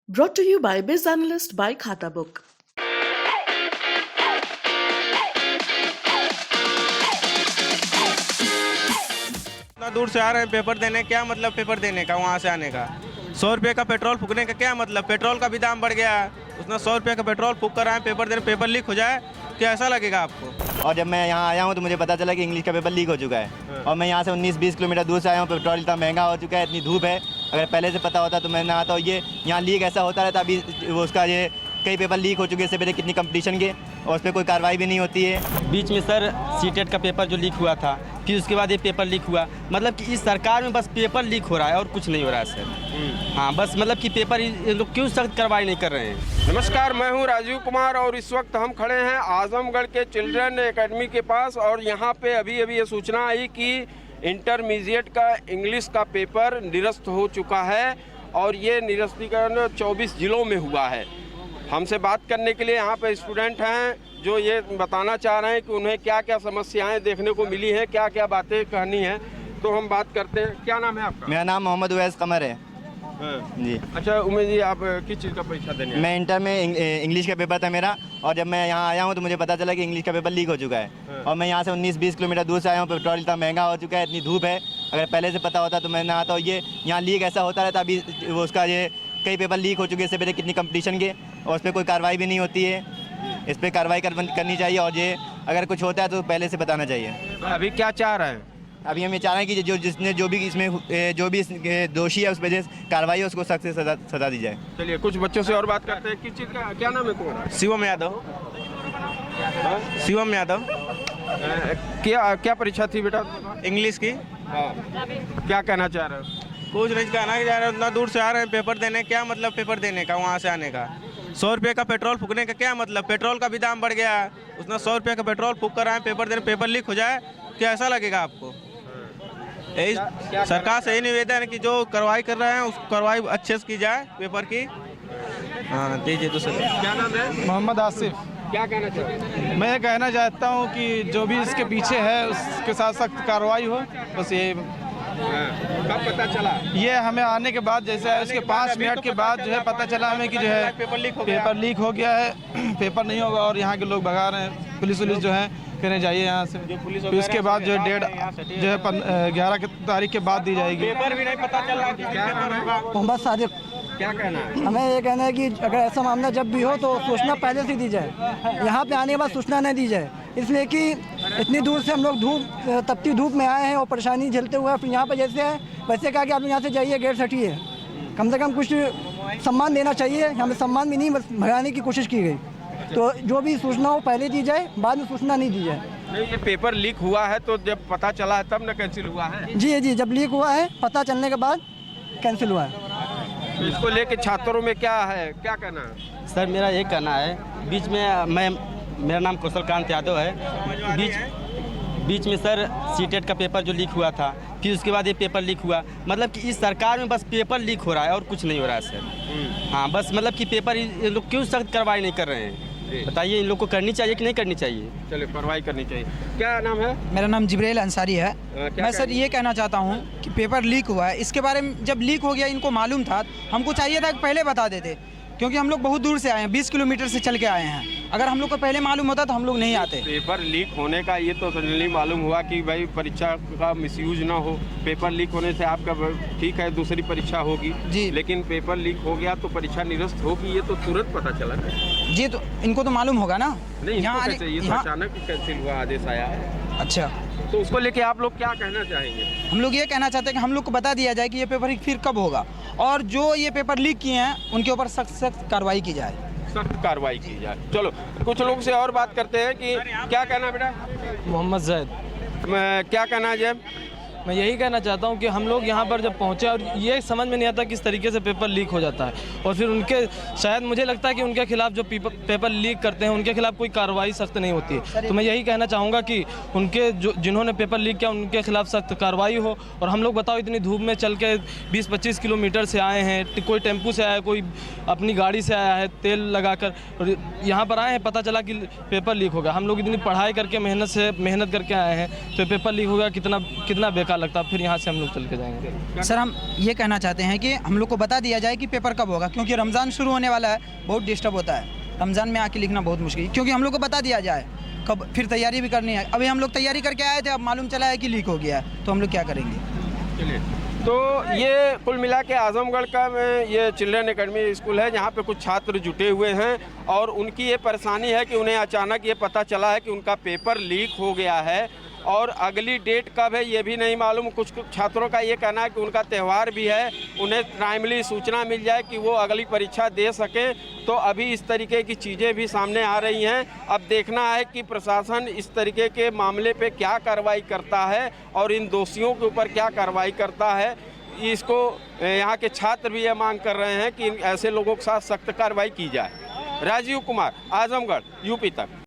Brought to you by Biz Analyst by Khata Book. इतना दूर से आ रहे हैं पेपर देने, क्या मतलब पेपर देने का, वहाँ से आने का 100 रुपये का पेट्रोल फूकने का क्या मतलब। पेट्रोल का भी दाम बढ़ गया है, उसने 100 रुपये का पेट्रोल फूक कर आए पेपर देने, पेपर लीक हो जाए क्या ऐसा लगेगा आपको। और जब मैं यहाँ आया हूँ तो मुझे पता चला कि इंग्लिश का पेपर लीक हो चुका है और मैं यहाँ से 19-20 किलोमीटर दूर से आया हूँ। पेट्रोल इतना महंगा हो चुका है, इतनी धूप है, अगर पहले से पता होता तो मैं ना आता। और ये यहाँ लीक ऐसा होता रहता, अभी वो उसका ये कई पेपर लीक हो चुके हैं इससे पहले कितनी कंपटीशन के, और उस पर कोई कार्रवाई भी नहीं होती है। बीच में सर सीटेट का पेपर जो लीक हुआ था, फिर उसके बाद ये पेपर लीक हुआ, मतलब कि इस सरकार में बस पेपर लीक हो रहा है और कुछ नहीं हो रहा है सर। हाँ, बस मतलब कि पेपर ये लोग क्यों सख्त कार्रवाई नहीं कर रहे हैं। नमस्कार, मैं हूं राजीव कुमार और इस वक्त हम खड़े हैं आजमगढ़ के चिल्ड्रन एकेडमी के पास। और यहां पे अभी ये सूचना आई कि इंटरमीडिएट का इंग्लिश का पेपर निरस्त हो चुका है और ये निरस्तीकरण 24 जिलों में हुआ है। हमसे बात करने के लिए यहाँ पे स्टूडेंट हैं जो ये बताना चाह रहे हैं कि उन्हें क्या क्या समस्याएं देखने को मिली हैं, क्या क्या बातें कहनी है। तो हम बात करते हैं। क्या नाम है आपका? मेरा नाम मोहम्मद उवैस कमर है। जी। अच्छा उमेश जी, आप किस चीज़ का परीक्षा देने हैं? मैं इंटर में इंग्लिश का पेपर था मेरा, और जब मैं यहाँ आया हूँ तो मुझे पता चला कि इंग्लिश का पेपर लीक हो चुका है और मैं यहाँ से 19-20 किलोमीटर दूर से आया हूँ। पेट्रोल इतना महंगा हो चुका है, इतनी धूप है, अगर पहले से पता होता तो मैं ना आता। और ये यहाँ लीक ऐसा होता रहता, अभी वो उसका ये कई पेपर लीक हो चुके हैं इससे पहले कितनी कंपटीशन के, और उस पर कोई कार्रवाई भी नहीं होती है। इस पर कार्रवाई करनी चाहिए और ये अगर कुछ होता है तो पहले से बताना चाहिए। अभी क्या चाह रहे हैं? अभी हम ये चाह रहे हैं कि जो भी इसमें जो भी दोषी है उस पर कार्रवाई है उसको सख्त से सजा दी जाए। चलिए कुछ बच्चों से और बात करते हैं। किस चीज़ का, क्या नाम है तुम्हारा? शिवम यादव। शिवम यादव। क्या परीक्षा थी बेटा? इंग्लिश की। हाँ, क्या कहना चाह रहे हो? कुछ नहीं कहना जा रहा है, उतना दूर से आ रहे हैं पेपर देने, क्या मतलब पेपर देने का, वहाँ से आने का 100 रुपये का पेट्रोल फूकने का क्या मतलब। पेट्रोल का भी दाम बढ़ गया है, उसने 100 रुपये का पेट्रोल फूक कर आए पेपर देने, पेपर लीक हो जाए क्या ऐसा लगेगा आपको। यही सरकार से यही निवेदन है कि जो कार्रवाई कर रहे हैं उस कार्रवाई अच्छे से की जाए पेपर की। हाँ दीजिए दूसरे। क्या नाम है? मोहम्मद आसिफ। क्या कहना चाहते हैं? मैं ये कहना चाहता हूँ कि जो भी इसके पीछे है उसके साथ सख्त कार्रवाई हो। बस ये कब पता चला? ये हमें आने के बाद, जैसे उसके 5 मिनट के बाद जो है पता चला हमें कि जो है पेपर लीक हो गया है, पेपर नहीं होगा। और यहाँ के लोग भगा रहे हैं, पुलिस जो है कहने जाइए यहाँ से। फिर उसके बाद जो है डेट जो है 11 तारीख के बाद दी जाएगी। पेपर भी नहीं पता चल रहा। मोहम्मद सादिक। क्या कहना है? हमें ये कहना है कि अगर ऐसा मामला जब भी हो तो सूचना पहले से दी जाए, यहाँ पे आने के बाद सूचना नहीं दी जाए, इसलिए कि इतनी दूर से हम लोग तपती धूप में आए हैं और परेशानी झेलते हुए। फिर यहाँ पर जैसे है वैसे कहा कि आप यहाँ से जाइए, गेट हटिए, कम से कम कुछ सम्मान देना चाहिए। हमें सम्मान भी नहीं, बस भगाने की कोशिश की गई। तो जो भी सूचना हो पहले दी जाए, बाद में सूचना नहीं दी जाए। नहीं, ये पेपर लीक हुआ है तो जब पता चला है तब न कैंसिल हुआ है? जी, जब लीक हुआ है पता चलने के बाद कैंसिल हुआ है। इसको लेके छात्रों में क्या है, क्या कहना है? सर मेरा ये कहना है, बीच में मेरा नाम कौशलकांत यादव है। बीच में सर सीटेट का पेपर जो लीक हुआ था, फिर उसके बाद ये पेपर लीक हुआ, मतलब कि इस सरकार में बस पेपर लीक हो रहा है और कुछ नहीं हो रहा है सर। हाँ, बस मतलब कि पेपर ये लोग क्यों सख्त कार्रवाई नहीं कर रहे हैं। बताइए, इन लोग को करनी चाहिए कि नहीं करनी चाहिए। चलिए कार्रवाई करनी चाहिए। क्या नाम है? मेरा नाम जिब्राइल अंसारी है। मैं सर ये कहना चाहता हूँ कि पेपर लीक हुआ है, इसके बारे में जब लीक हो गया इनको मालूम था, हमको चाहिए था कि पहले बता देते, क्योंकि हम लोग बहुत दूर से आए हैं, 20 किलोमीटर से चल के आए हैं। अगर हम लोग को पहले मालूम होता तो हम लोग नहीं आते। पेपर लीक होने का ये तो सडनली मालूम हुआ कि भाई परीक्षा का मिसयूज ना हो। पेपर लीक होने से आपका ठीक है दूसरी परीक्षा होगी जी, लेकिन पेपर लीक हो गया तो परीक्षा निरस्त होगी, ये तो तुरंत पता चला जी। तो इनको तो मालूम होगा ना। नहीं, यहाँ ये तो अचानक कैंसिल हुआ, आदेश आया है। अच्छा, तो उसको लेके आप लोग क्या कहना चाहेंगे? हम लोग ये कहना चाहते हैं कि हम लोग को बता दिया जाए कि ये पेपर फिर कब होगा, और जो ये पेपर लीक किए हैं उनके ऊपर सख्त कार्रवाई की जाए। सख्त कार्रवाई की जाए। चलो कुछ लोग से और बात करते हैं कि क्या कहना बेटा? मोहम्मद जैद। क्या कहना है जैब? मैं यही कहना चाहता हूँ कि हम लोग यहाँ पर जब पहुँचे और ये समझ में नहीं आता किस तरीके से पेपर लीक हो जाता है, और फिर उनके शायद मुझे लगता है कि उनके खिलाफ जो पेपर लीक करते हैं उनके खिलाफ कोई कार्रवाई सख्त नहीं होती है। तो मैं यही कहना चाहूँगा कि उनके जिन्होंने पेपर लीक किया उनके खिलाफ सख्त कार्रवाई हो। और हम लोग बताओ इतनी धूप में चल के 20-25 किलोमीटर से आए हैं, कोई टेम्पू से आया है, कोई अपनी गाड़ी से आया है तेल लगाकर, और यहाँ पर आए हैं, पता चला कि पेपर लीक हो गया। हम लोग इतनी पढ़ाई करके मेहनत करके आए हैं तो पेपर लीक हो गया, कितना बेकार क्या लगता है, फिर यहाँ से हम लोग चल के जाएंगे। सर हम ये कहना चाहते हैं कि हम लोग को बता दिया जाए कि पेपर कब होगा, क्योंकि रमज़ान शुरू होने वाला है, बहुत डिस्टर्ब होता है रमज़ान में आके लिखना बहुत मुश्किल, क्योंकि हम लोग को बता दिया जाए कब, फिर तैयारी भी करनी है। अभी हम लोग तैयारी करके आए थे, अब मालूम चला है कि लीक हो गया है, तो हम लोग क्या करेंगे। तो ये कुल मिला के आजमगढ़ का ये चिल्ड्रन एकेडमी स्कूल है जहाँ पे कुछ छात्र जुटे हुए हैं और उनकी ये परेशानी है कि उन्हें अचानक ये पता चला है कि उनका पेपर लीक हो गया है और अगली डेट कब है ये भी नहीं मालूम। कुछ छात्रों का ये कहना है कि उनका त्यौहार भी है, उन्हें टाइमली सूचना मिल जाए कि वो अगली परीक्षा दे सकें। तो अभी इस तरीके की चीज़ें भी सामने आ रही हैं। अब देखना है कि प्रशासन इस तरीके के मामले पे क्या कार्रवाई करता है और इन दोषियों के ऊपर क्या कार्रवाई करता है। इसको यहाँ के छात्र भी ये मांग कर रहे हैं कि ऐसे लोगों के साथ सख्त कार्रवाई की जाए। राजीव कुमार, आजमगढ़, यूपी तक।